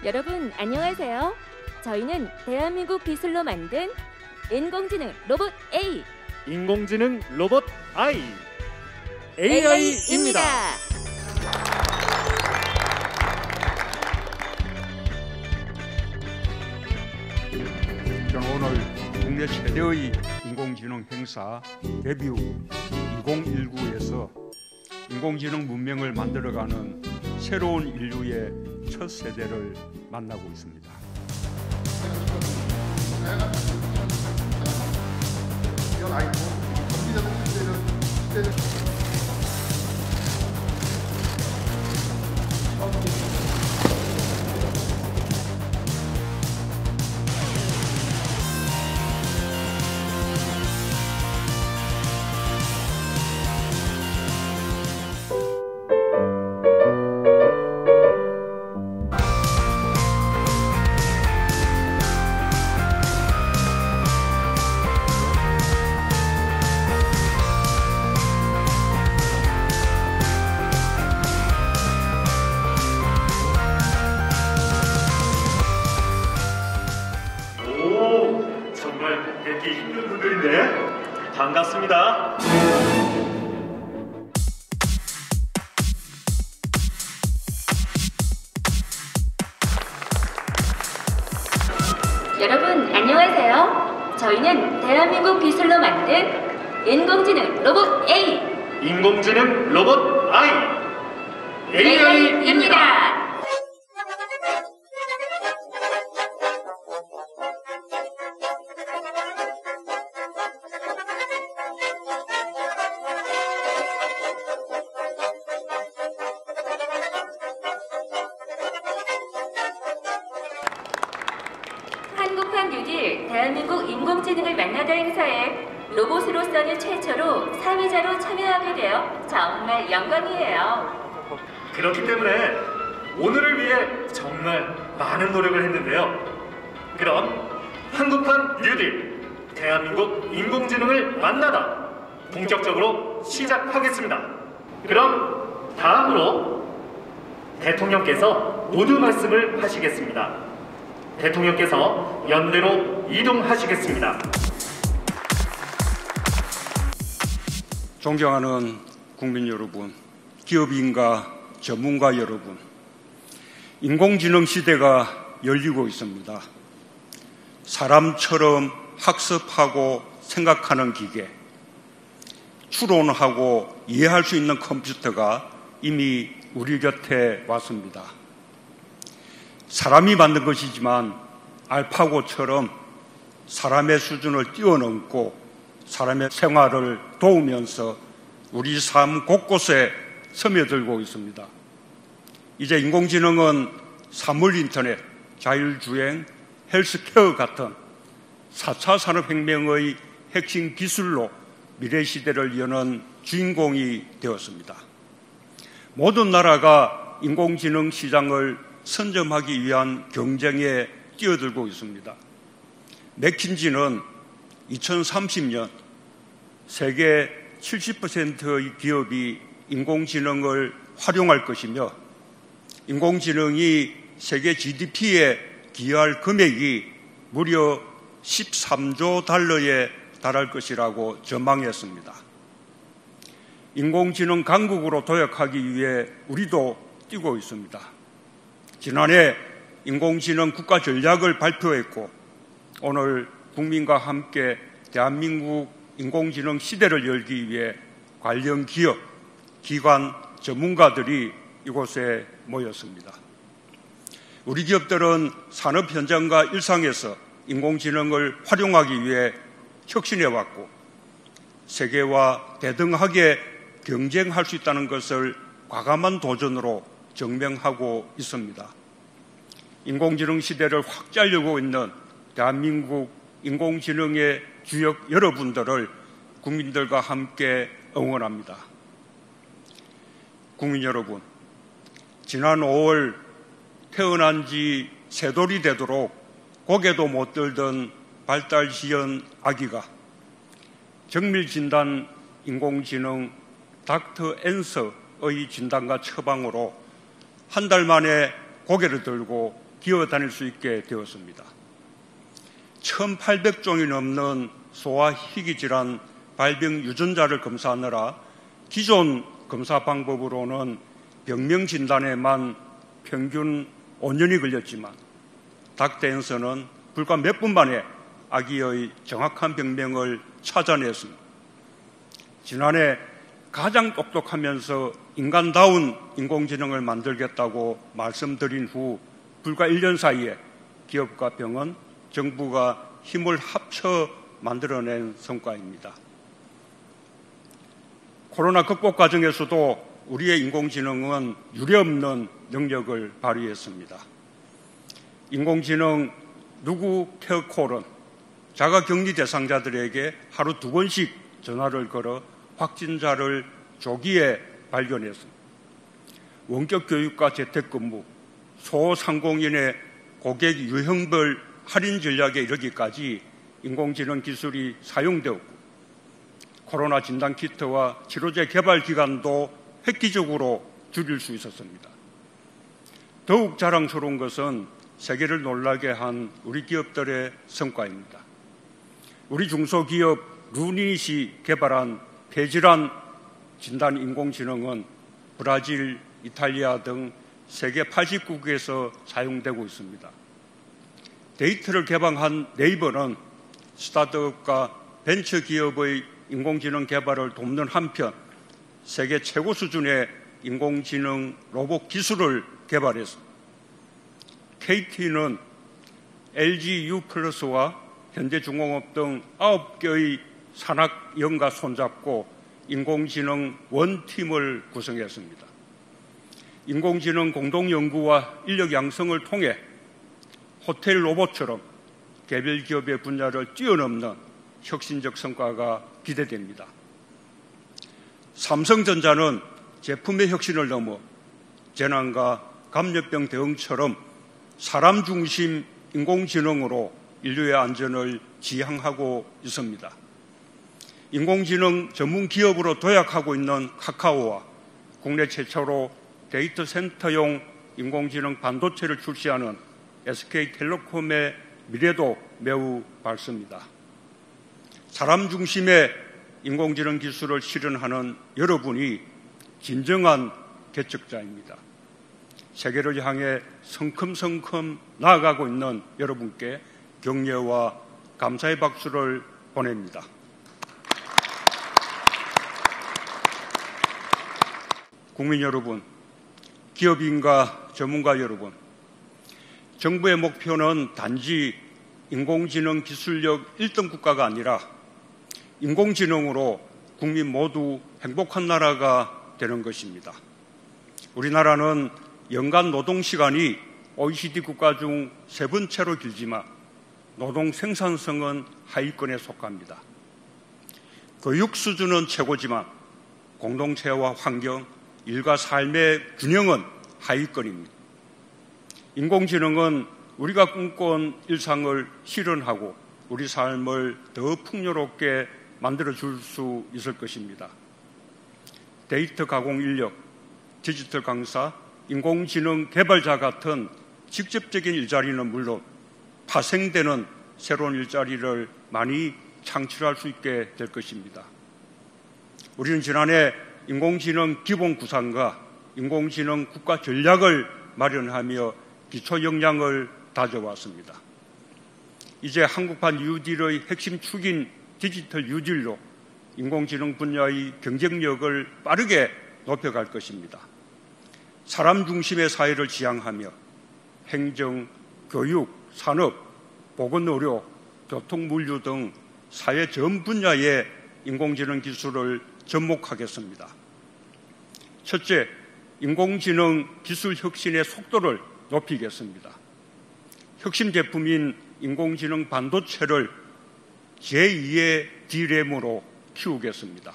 여러분 안녕하세요. 저희는 대한민국 기술로 만든 인공지능 로봇 A, 인공지능 로봇 I, AI입니다. 저는 오늘 국내 최대의 인공지능 행사 데뷔 2019에서 인공지능 문명을 만들어가는 새로운 인류의 첫 세대를 만나고 있습니다. 정말 뵙기 힘든 분들인데 반갑습니다. 여러분 안녕하세요. 저희는 대한민국 기술로 만든 인공지능 로봇 A, 인공지능 로봇 I, AI입니다. 한국판 뉴딜 대한민국 인공지능을 만나다 행사에 로봇으로서는 최초로 사회자로 참여하게 되어 정말 영광이에요. 그렇기 때문에 오늘을 위해 정말 많은 노력을 했는데요. 그럼 한국판 뉴딜 대한민국 인공지능을 만나다 본격적으로 시작하겠습니다. 그럼 다음으로 대통령께서 모두 말씀을 하시겠습니다. 대통령께서 연대로 이동하시겠습니다. 존경하는 국민 여러분, 기업인과 전문가 여러분, 인공지능 시대가 열리고 있습니다. 사람처럼 학습하고 생각하는 기계, 추론하고 이해할 수 있는 컴퓨터가 이미 우리 곁에 왔습니다. 사람이 만든 것이지만 알파고처럼 사람의 수준을 뛰어넘고 사람의 생활을 도우면서 우리 삶 곳곳에 스며들고 있습니다. 이제 인공지능은 사물인터넷, 자율주행, 헬스케어 같은 4차 산업혁명의 핵심 기술로 미래시대를 여는 주인공이 되었습니다. 모든 나라가 인공지능 시장을 선점하기 위한 경쟁에 뛰어들고 있습니다. 맥킨지는 2030년 세계 70%의 기업이 인공지능을 활용할 것이며 인공지능이 세계 GDP에 기여할 금액이 무려 13조 달러에 달할 것이라고 전망했습니다. 인공지능 강국으로 도약하기 위해 우리도 뛰고 있습니다. 지난해 인공지능 국가 전략을 발표했고 오늘 국민과 함께 대한민국 인공지능 시대를 열기 위해 관련 기업, 기관, 전문가들이 이곳에 모였습니다. 우리 기업들은 산업 현장과 일상에서 인공지능을 활용하기 위해 혁신해왔고 세계와 대등하게 경쟁할 수 있다는 것을 과감한 도전으로 증명하고 있습니다. 인공지능 시대를 확 잘려고 있는 대한민국 인공지능의 주역 여러분들을 국민들과 함께 응원합니다. 국민 여러분, 지난 5월 태어난 지 새 돌이 되도록 고개도 못 들던 발달 지연 아기가 정밀진단 인공지능 닥터 앤서의 진단과 처방으로 한 달 만에 고개를 들고 기어다닐 수 있게 되었습니다. 1,800종이 넘는 소아 희귀질환 발병 유전자를 검사하느라 기존 검사 방법으로는 병명 진단에만 평균 5년이 걸렸지만 닥터 앤서는 불과 몇 분 만에 아기의 정확한 병명을 찾아냈습니다. 지난해 가장 똑똑하면서 인간다운 인공지능을 만들겠다고 말씀드린 후 불과 1년 사이에 기업과 병원, 정부가 힘을 합쳐 만들어낸 성과입니다. 코로나 극복 과정에서도 우리의 인공지능은 유례없는 능력을 발휘했습니다. 인공지능 누구 케어콜은 자가격리 대상자들에게 하루 2번씩 전화를 걸어 확진자를 조기에 발견했습니다. 원격 교육과 재택근무, 소상공인의 고객 유형별 할인 전략에 이르기까지 인공지능 기술이 사용되었고 코로나 진단키트와 치료제 개발 기간도 획기적으로 줄일 수 있었습니다. 더욱 자랑스러운 것은 세계를 놀라게 한 우리 기업들의 성과입니다. 우리 중소기업 루닛이 개발한 폐질환 진단 인공지능은 브라질, 이탈리아 등 세계 80국에서 사용되고 있습니다. 데이터를 개방한 네이버는 스타트업과 벤처기업의 인공지능 개발을 돕는 한편 세계 최고 수준의 인공지능 로봇 기술을 개발했습니다. KT는 LG U+와 현대중공업 등 9개의 산학연과 손잡고 인공지능 원팀을 구성했습니다. 인공지능 공동연구와 인력 양성을 통해 호텔 로봇처럼 개별 기업의 분야를 뛰어넘는 혁신적 성과가 기대됩니다. 삼성전자는 제품의 혁신을 넘어 재난과 감염병 대응처럼 사람 중심 인공지능으로 인류의 안전을 지향하고 있습니다. 인공지능 전문 기업으로 도약하고 있는 카카오와 국내 최초로 데이터 센터용 인공지능 반도체를 출시하는 SK텔레콤의 미래도 매우 밝습니다. 사람 중심의 인공지능 기술을 실현하는 여러분이 진정한 개척자입니다. 세계를 향해 성큼성큼 나아가고 있는 여러분께 격려와 감사의 박수를 보냅니다. 국민 여러분, 기업인과 전문가 여러분, 정부의 목표는 단지 인공지능 기술력 1등 국가가 아니라 인공지능으로 국민 모두 행복한 나라가 되는 것입니다. 우리나라는 연간 노동시간이 OECD 국가 중 3번째로 길지만 노동 생산성은 하위권에 속합니다. 교육 수준은 최고지만 공동체와 환경, 일과 삶의 균형은 하위권입니다. 인공지능은 우리가 꿈꿔온 일상을 실현하고 우리 삶을 더 풍요롭게 만들어줄 수 있을 것입니다. 데이터 가공 인력, 디지털 강사, 인공지능 개발자 같은 직접적인 일자리는 물론 파생되는 새로운 일자리를 많이 창출할 수 있게 될 것입니다. 우리는 지난해 인공지능 기본 구상과 인공지능 국가 전략을 마련하며 기초 역량을 다져왔습니다. 이제 한국판 뉴딜의 핵심 축인 디지털 뉴딜로 인공지능 분야의 경쟁력을 빠르게 높여갈 것입니다. 사람 중심의 사회를 지향하며 행정, 교육, 산업, 보건의료, 교통, 물류 등 사회 전 분야의 인공지능 기술을 접목하겠습니다. 첫째, 인공지능 기술 혁신의 속도를 높이겠습니다. 혁신 제품인 인공지능 반도체를 제2의 D램으로 키우겠습니다.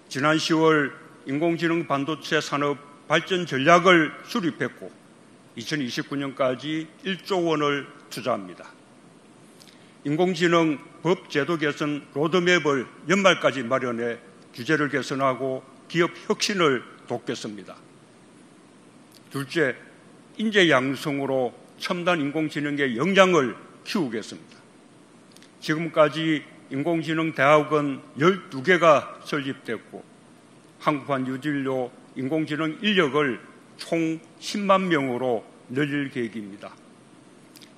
지난 10월 인공지능 반도체 산업 발전 전략을 수립했고 2029년까지 1조 원을 투자합니다. 인공지능 법 제도 개선 로드맵을 연말까지 마련해 규제를 개선하고 기업 혁신을 돕겠습니다. 둘째, 인재 양성으로 첨단 인공지능의 역량을 키우겠습니다. 지금까지 인공지능 대학은 12개가 설립됐고 한국판 뉴딜로 인공지능 인력을 총 10만 명으로 늘릴 계획입니다.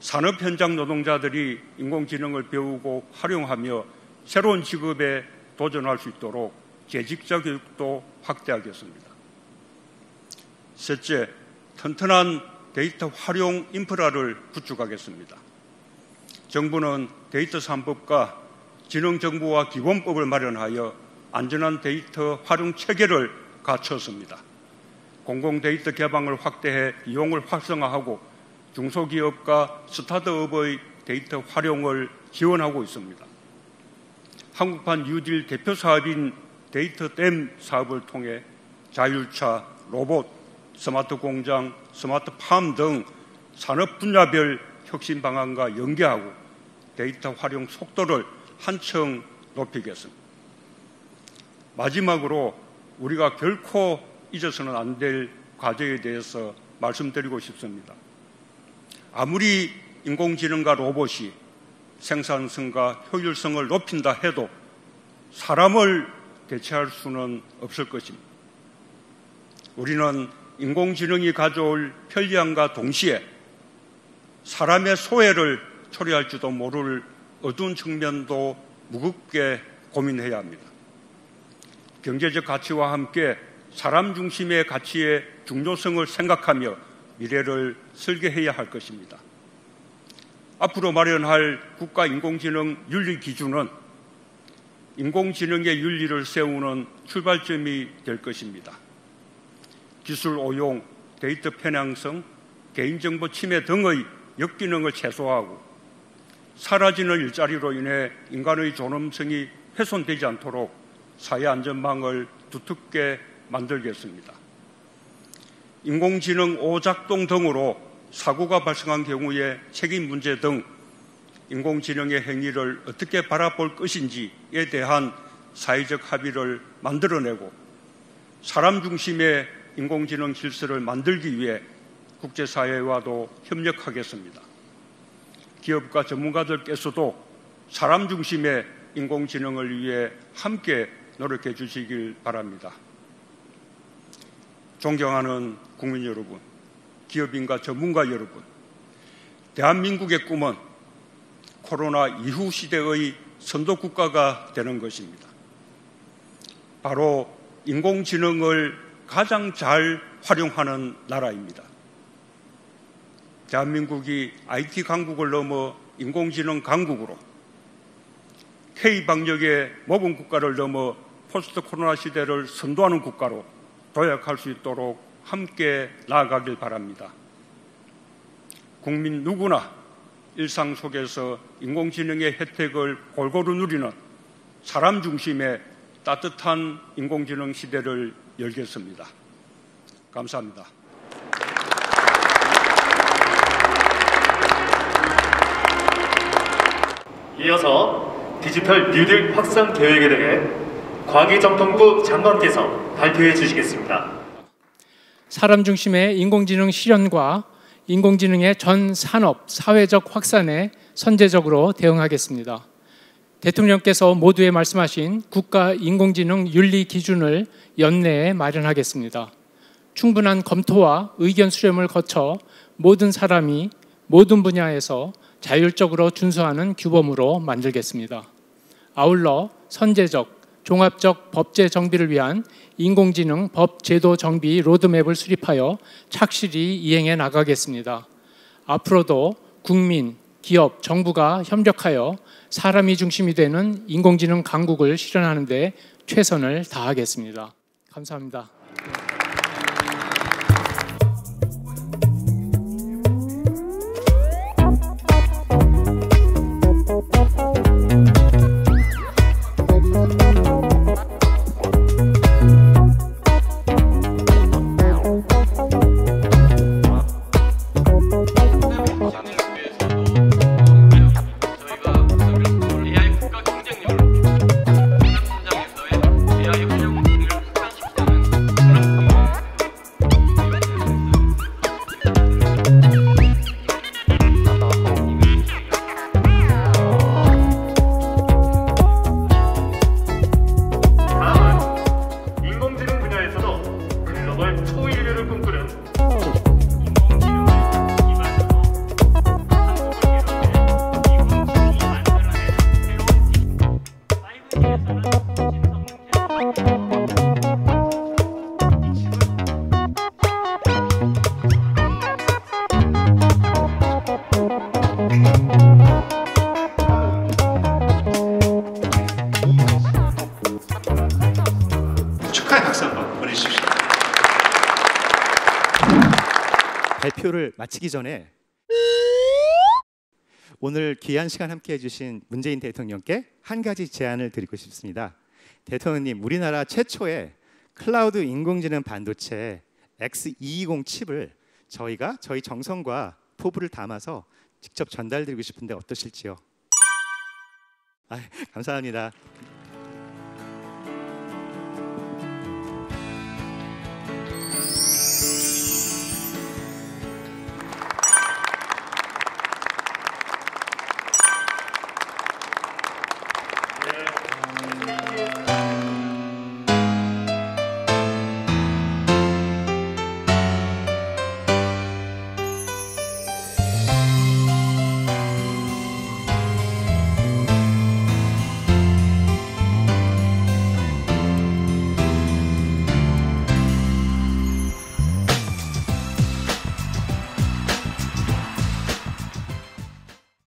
산업 현장 노동자들이 인공지능을 배우고 활용하며 새로운 직업에 도전할 수 있도록 재직자 교육도 확대하겠습니다. 셋째, 튼튼한 데이터 활용 인프라를 구축하겠습니다. 정부는 데이터 3법과 지능정보화 기본법을 마련하여 안전한 데이터 활용 체계를 갖췄습니다. 공공 데이터 개방을 확대해 이용을 활성화하고 중소기업과 스타트업의 데이터 활용을 지원하고 있습니다. 한국판 뉴딜 대표 사업인 데이터댐 사업을 통해 자율차, 로봇, 스마트 공장, 스마트팜 등 산업 분야별 혁신 방안과 연계하고 데이터 활용 속도를 한층 높이겠습니다. 마지막으로 우리가 결코 잊어서는 안 될 과제에 대해서 말씀드리고 싶습니다. 아무리 인공지능과 로봇이 생산성과 효율성을 높인다 해도 사람을 대체할 수는 없을 것입니다. 우리는 인공지능이 가져올 편리함과 동시에 사람의 소외를 초래할지도 모를 어두운 측면도 무겁게 고민해야 합니다. 경제적 가치와 함께 사람 중심의 가치의 중요성을 생각하며 미래를 설계해야 할 것입니다. 앞으로 마련할 국가 인공지능 윤리 기준은 인공지능의 윤리를 세우는 출발점이 될 것입니다. 기술 오용, 데이터 편향성, 개인정보 침해 등의 역기능을 최소화하고 사라지는 일자리로 인해 인간의 존엄성이 훼손되지 않도록 사회안전망을 두텁게 만들겠습니다. 인공지능 오작동 등으로 사고가 발생한 경우에 책임 문제 등 인공지능의 행위를 어떻게 바라볼 것인지에 대한 사회적 합의를 만들어내고 사람 중심의 인공지능 질서를 만들기 위해 국제사회와도 협력하겠습니다. 기업과 전문가들께서도 사람 중심의 인공지능을 위해 함께 노력해 주시길 바랍니다. 존경하는 국민 여러분, 기업인과 전문가 여러분, 대한민국의 꿈은 코로나 이후 시대의 선도국가가 되는 것입니다. 바로 인공지능을 가장 잘 활용하는 나라입니다. 대한민국이 IT 강국을 넘어 인공지능 강국으로 K방역의 모범 국가를 넘어 포스트 코로나 시대를 선도하는 국가로 도약할 수 있도록 함께 나아가길 바랍니다. 국민 누구나 일상 속에서 인공지능의 혜택을 골고루 누리는 사람 중심의 따뜻한 인공지능 시대를 열겠습니다. 감사합니다. 이어서 디지털 뉴딜 확산 계획에 대해 과기정통부 장관께서 발표해 주시겠습니다. 사람 중심의 인공지능 실현과 인공지능의 전 산업, 사회적 확산에 선제적으로 대응하겠습니다. 대통령께서 모두에 말씀하신 국가 인공지능 윤리 기준을 연내에 마련하겠습니다. 충분한 검토와 의견 수렴을 거쳐 모든 사람이 모든 분야에서 자율적으로 준수하는 규범으로 만들겠습니다. 아울러 선제적, 종합적 법제 정비를 위한 인공지능 법 제도 정비 로드맵을 수립하여 착실히 이행해 나가겠습니다. 앞으로도 국민, 기업, 정부가 협력하여 사람이 중심이 되는 인공지능 강국을 실현하는 데 최선을 다하겠습니다. 감사합니다. 축하의 박수 한번 보내주십시오. 발표를 마치기 전에 오늘 귀한 시간 함께해 주신 문재인 대통령께 한 가지 제안을 드리고 싶습니다. 대통령님, 우리나라 최초의 클라우드 인공지능 반도체 X220 칩을 저희가 저희 정성과 포부를 담아서 직접 전달드리고 싶은데 어떠실지요? 감사합니다.